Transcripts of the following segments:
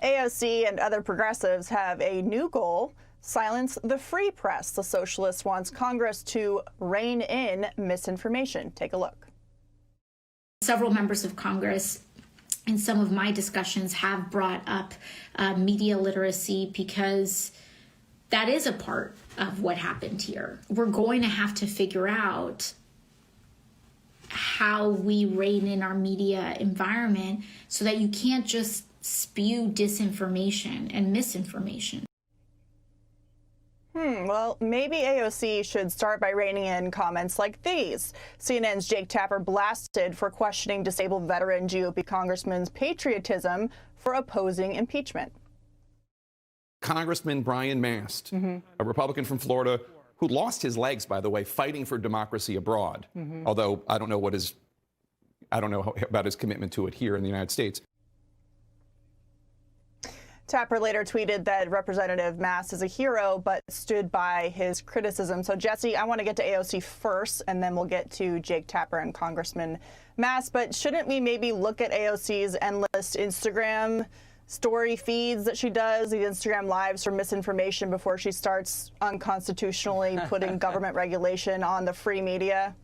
AOC and other progressives have a new goal: silence the free press. The Socialist wants Congress to rein in misinformation. Take a look. Several members of Congress in some of my discussions have brought up media literacy because that is a part of what happened here. We're going to have to figure out how we rein in our media environment so that you can't just spew disinformation and misinformation. Well, maybe AOC should start by reining in comments like these. CNN's Jake Tapper blasted for questioning disabled veteran GOP congressman's patriotism for opposing impeachment. Congressman Brian Mast, a Republican from Florida, who lost his legs, by the way, fighting for democracy abroad, although I don't know about his commitment to it here in the United States. Tapper later tweeted that Representative Mast is a hero, but stood by his criticism. So, Jesse, I want to get to AOC first, and then we'll get to Jake Tapper and Congressman Mast. But shouldn't we maybe look at AOC's endless Instagram story feeds that she does, these Instagram lives for misinformation, before she starts unconstitutionally putting government regulation on the free media?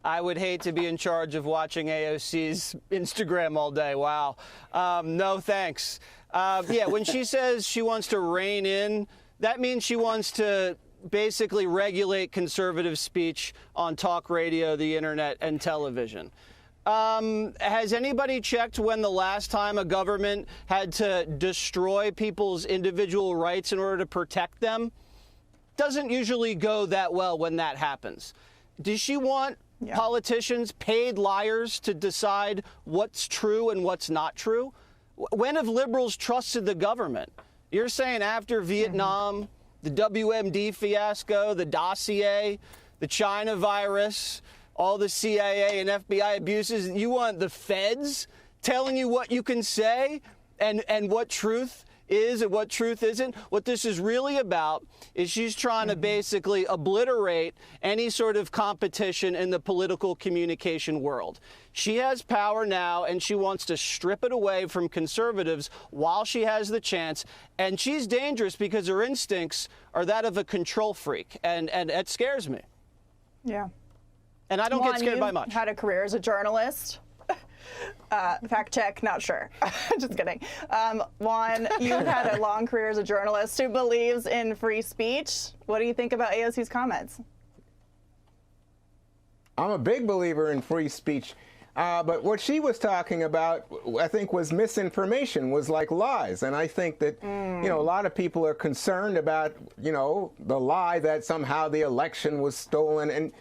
I would hate to be in charge of watching AOC's Instagram all day. Wow. No, thanks. Yeah, when she says she wants to rein in, that means she wants to basically regulate conservative speech on talk radio, the internet, and television. Has anybody checked when the last time a government had to destroy people's individual rights in order to protect them? Doesn't usually go that well when that happens. Does she want politicians, paid liars, to decide what's true and what's not true? When have liberals trusted the government? You're saying after Vietnam, the WMD fiasco, the dossier, the China virus, all the CIA and FBI abuses, you want the feds telling you what you can say and what truth is and what truth isn't? What this is really about is she's trying to basically obliterate any sort of competition in the political communication world. She has power now, and she wants to strip it away from conservatives while she has the chance. And she's dangerous because her instincts are that of a control freak, and it scares me. Yeah. And I don't get scared by much. Had a career as a journalist. Fact check, not sure. Just kidding. Juan, you've had a long career as a journalist who believes in free speech. What do you think about AOC's comments? I'm a big believer in free speech. But what she was talking about, I think, was misinformation, was like lies. And I think that, you know, a lot of people are concerned about, you know, the lie that somehow the election was stolen. And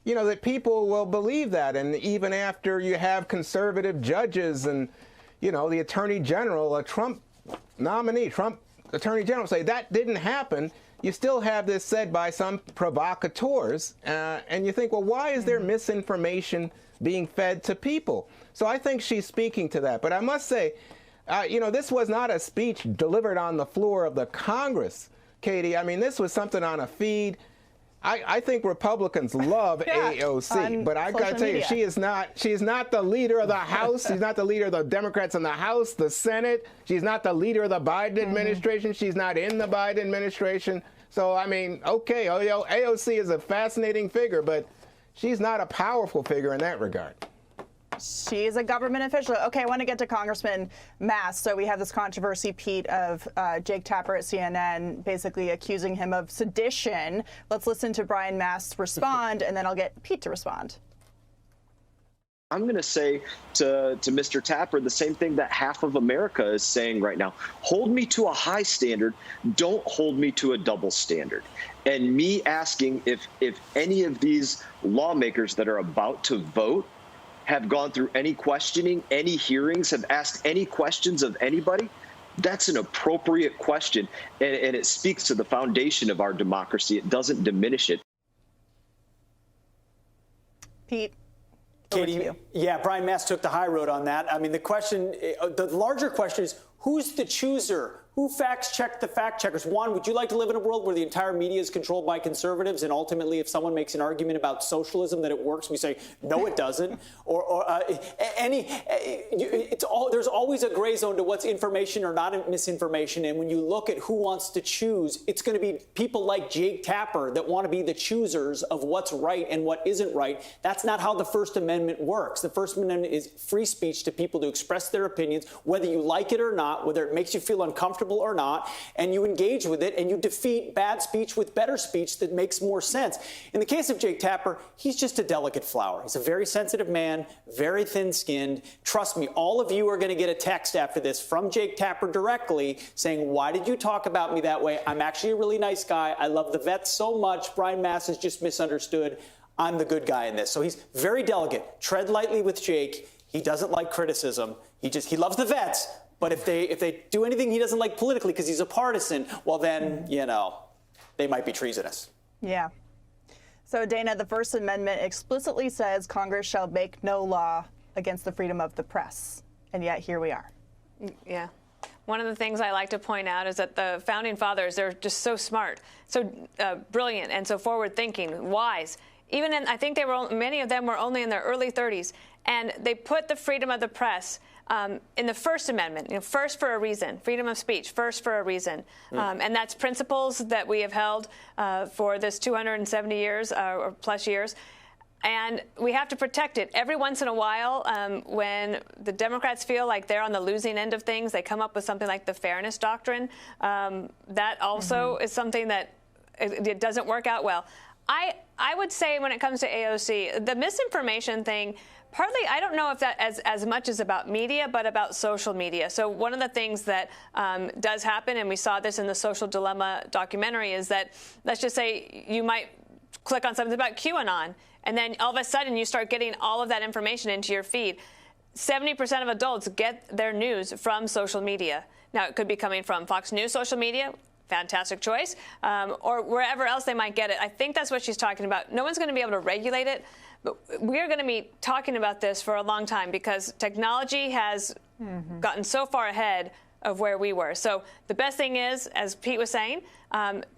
you know, that people will believe that. And even after you have conservative judges and, you know, the Attorney General, a Trump nominee, Trump Attorney General, say that didn't happen, you still have this said by some provocateurs. And you think, well, why is there misinformation being fed to people? So I think she's speaking to that. But I must say, you know, this was not a speech delivered on the floor of the Congress, Katie. I mean, this was something on a feed. I think Republicans love AOC, but I got to tell you, she's not the leader of the House. She's not the leader of the Democrats in the House, the Senate. She's not the leader of the Biden administration. She's not in the Biden administration. So, I mean, okay, AOC is a fascinating figure, but she's not a powerful figure in that regard. She's a government official. Okay, I want to get to Congressman Mast. So we have this controversy, Pete, of Jake Tapper at CNN basically accusing him of sedition. Let's listen to Brian Mast respond, and then I'll get Pete to respond. I'm going to say to Mr. Tapper the same thing that half of America is saying right now. Hold me to a high standard. Don't hold me to a double standard. And me asking if any of these lawmakers that are about to vote have gone through any questioning, any hearings, have asked any questions of anybody, that's an appropriate question. And it speaks to the foundation of our democracy. It doesn't diminish it. Pete. Katie, yeah, Brian Mast took the high road on that. I mean, the larger question is, Who's the chooser? Who fact-checked the fact-checkers? Juan, would you like to live in a world where the entire media is controlled by conservatives, and ultimately, if someone makes an argument about socialism that it works, we say, no, it doesn't? There's always a gray zone to what's information or not misinformation, and when you look at who wants to choose, it's going to be people like Jake Tapper that want to be the choosers of what's right and what isn't right. That's not how the First Amendment works. The First Amendment is free speech to people to express their opinions, whether you like it or not, whether it makes you feel uncomfortable or not, and you engage with it and you defeat bad speech with better speech that makes more sense. In the case of Jake Tapper, he's just a delicate flower. He's a very sensitive man, very thin-skinned. Trust me, all of you are going to get a text after this from Jake Tapper directly saying, why did you talk about me that way? I'm actually a really nice guy. I love the vets so much. Brian Mast is just misunderstood. I'm the good guy in this. So he's very delicate. Tread lightly with Jake. He doesn't like criticism. He loves the vets. But if they do anything he doesn't like politically because he's a partisan, well, then, they might be treasonous. Yeah. So, Dana, the First Amendment explicitly says Congress shall make no law against the freedom of the press. And yet here we are. Yeah. One of the things I like to point out is that the founding fathers, they're just so smart, so brilliant, and so forward-thinking, wise. I think many of them were only in their early 30s, and they put the freedom of the press in the First Amendment, first for a reason, freedom of speech, first for a reason. And that's principles that we have held for this 270 years or plus years. And we have to protect it. Every once in a while, when the Democrats feel like they're on the losing end of things, they come up with something like the fairness doctrine. That also is something that it doesn't work out well. I would say when it comes to AOC, the misinformation thing, partly, I don't know if that as much is about media, but about social media. So one of the things that does happen, and we saw this in the Social Dilemma documentary, is that, let's just say you might click on something about QAnon, and then all of a sudden you start getting all of that information into your feed. 70% of adults get their news from social media. Now, it could be coming from Fox News social media, fantastic choice, or wherever else they might get it. I think that's what she's talking about. No one's going to be able to regulate it, but we're going to be talking about this for a long time because technology has gotten so far ahead of where we were. So the best thing is, as Pete was saying,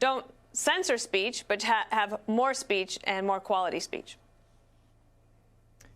don't censor speech, but have more speech and more quality speech.